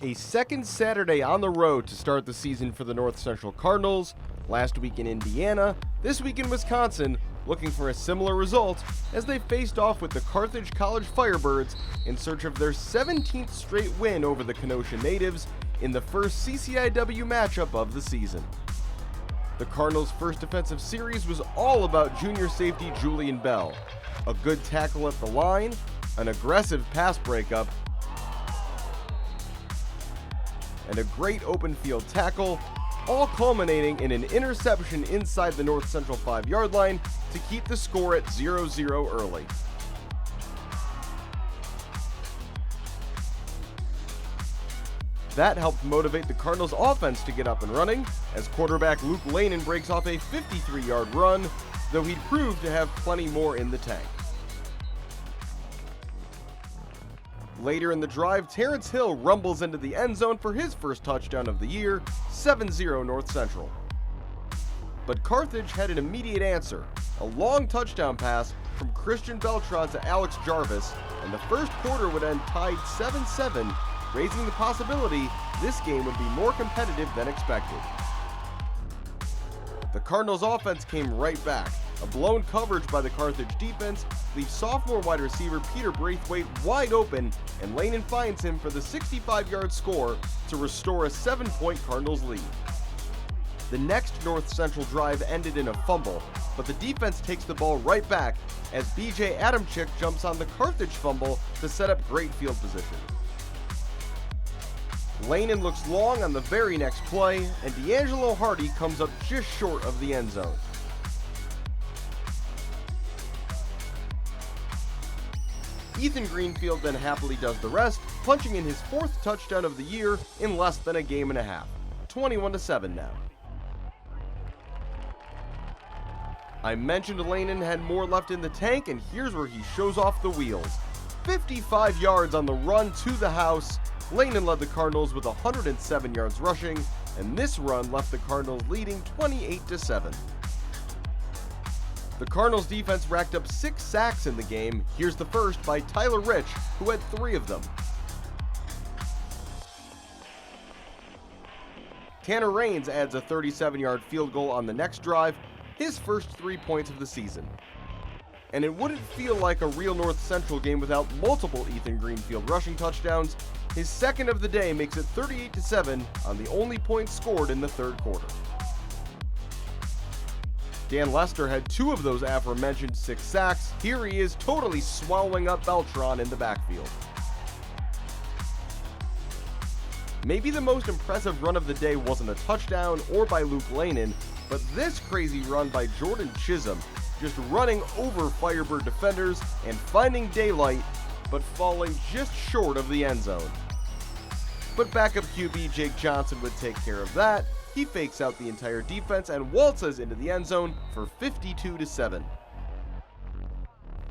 A second Saturday on the road to start the season for the North Central Cardinals. Last week in Indiana, this week in Wisconsin, looking for a similar result as they faced off with the Carthage College Firebirds in search of their 17th straight win over the Kenosha natives in the first CCIW matchup of the season. The Cardinals' first defensive series was all about junior safety Julian Bell. A good tackle at the line, an aggressive pass breakup, and a great open field tackle, all culminating in an interception inside the North Central 5-yard line to keep the score at 0-0 early. That helped motivate the Cardinals offense to get up and running, as quarterback Luke Lanin breaks off a 53-yard run, though he'd proved to have plenty more in the tank. Later in the drive, Terrence Hill rumbles into the end zone for his first touchdown of the year, 7-0 North Central. But Carthage had an immediate answer, a long touchdown pass from Christian Beltran to Alex Jarvis, and the first quarter would end tied 7-7, raising the possibility this game would be more competitive than expected. The Cardinals' offense came right back. A blown coverage by the Carthage defense leaves sophomore wide receiver Peter Braithwaite wide open, and Lanin finds him for the 65-yard score to restore a 7-point Cardinals lead. The next North Central drive ended in a fumble, but the defense takes the ball right back as BJ Adamczyk jumps on the Carthage fumble to set up great field position. Lanin looks long on the very next play, and D'Angelo Hardy comes up just short of the end zone. Ethan Greenfield then happily does the rest, punching in his fourth touchdown of the year in less than a game and a half. 21-7 now. I mentioned Lanin had more left in the tank, and here's where he shows off the wheels. 55 yards on the run to the house. Lanin led the Cardinals with 107 yards rushing, and this run left the Cardinals leading 28-7. The Cardinals defense racked up 6 sacks in the game. Here's the first by Tyler Rich, who had 3 of them. Tanner Raines adds a 37-yard field goal on the next drive, his first 3 points of the season. And it wouldn't feel like a real North Central game without multiple Ethan Greenfield rushing touchdowns. His second of the day makes it 38-7 on the only points scored in the third quarter. Dan Lester had 2 of those aforementioned 6 sacks. Here he is totally swallowing up Beltran in the backfield. Maybe the most impressive run of the day wasn't a touchdown or by Luke Lanin, but this crazy run by Jordan Chisholm, just running over Firebird defenders and finding daylight, but falling just short of the end zone. But backup QB Jake Johnson would take care of that. He fakes out the entire defense and waltzes into the end zone for 52-7.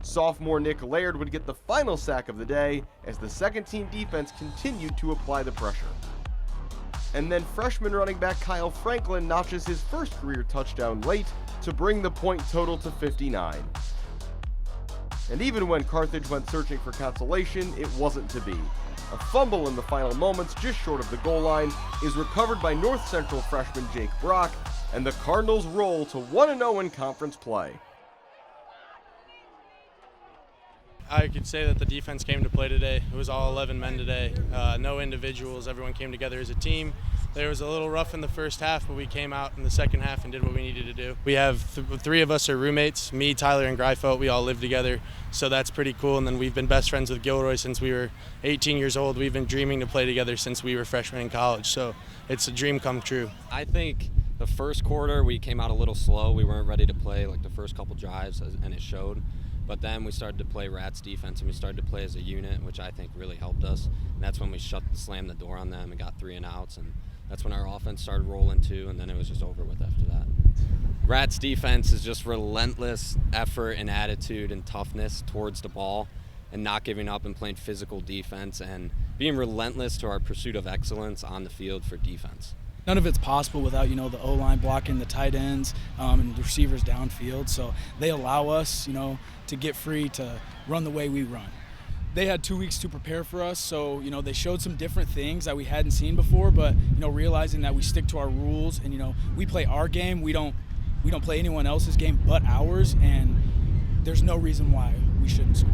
Sophomore Nick Laird would get the final sack of the day as the second-team defense continued to apply the pressure. And then freshman running back Kyle Franklin notches his first career touchdown late to bring the point total to 59. And even when Carthage went searching for consolation, it wasn't to be. A fumble in the final moments just short of the goal line is recovered by North Central freshman Jake Brock, and the Cardinals roll to 1-0 in conference play. I could say that the defense came to play today. It was all 11 men today, no individuals. Everyone came together as a team. There was a little rough in the first half, but we came out in the second half and did what we needed to do. We have 3 of us are roommates, me, Tyler, and Greifelt. We all live together, so that's pretty cool. And then we've been best friends with Gilroy since we were 18 years old. We've been dreaming to play together since we were freshmen in college, so it's a dream come true. I think the first quarter we came out a little slow. We weren't ready to play like the first couple drives, and it showed. But then we started to play Rats defense, and we started to play as a unit, which I think really helped us. And that's when we slammed the door on them and got 3 and outs, and that's when our offense started rolling too, and then it was just over with after that. Rats defense is just relentless effort and attitude and toughness towards the ball and not giving up and playing physical defense and being relentless to our pursuit of excellence on the field for defense. None of it's possible without, the O-line blocking the tight ends and the receivers downfield. So they allow us, to get free to run the way we run. they had 2 weeks to prepare for us, so they showed some different things that we hadn't seen before. But realizing that we stick to our rules and we play our game, we don't play anyone else's game but ours, and there's no reason why we shouldn't score.